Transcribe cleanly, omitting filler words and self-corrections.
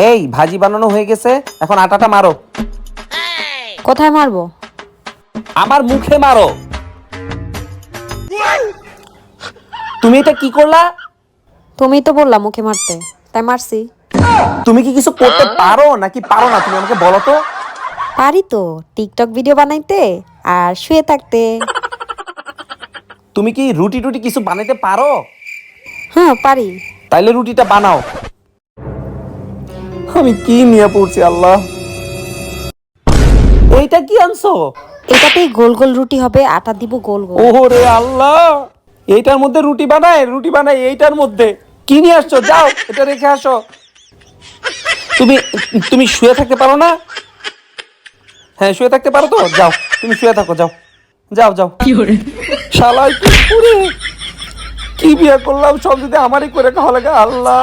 এই ভাজি বানানো হয়ে গেছে, এখন আটাটা মারো। কোথায় মারবো? আমার মুখে মারো। তুমি এটা কি করলা? তুমি তো বললা মুখে মারতে, তাই মারছি। তুমি কি কিছু করতে পারো নাকি পারো না? তুমি আমাকে বলো তো। পারি তো টিকটক ভিডিও বানাইতে আর শুয়ে থাকতে। তুমি কি রুটি টুটি কিছু বানাইতে পারো? হ্যাঁ পারি। তাইলে রুটিটা বানাও। আমি কি নিয়ে পড়ছি আল্লাহ। এইটা কি আনছো? এটাতেই গোল গোল রুটি হবে, আটা দিব গোল গোল। ওরে আল্লাহ, এইটার মধ্যে রুটি বানায় এইটার মধ্যে। কি নিয়ে আসছো? যাও এটা রেখে আসো। তুমি তুমি শুয়ে থাকতে পারো না? হ্যাঁ শুয়ে থাকতে পারো তো, যাও তুমি শুয়ে থাকো, যাও যাও যাও। শালা কি করে কি বিয়ে করলাম, সব যদি আমারই করে খাওয়া লাগে আল্লাহ।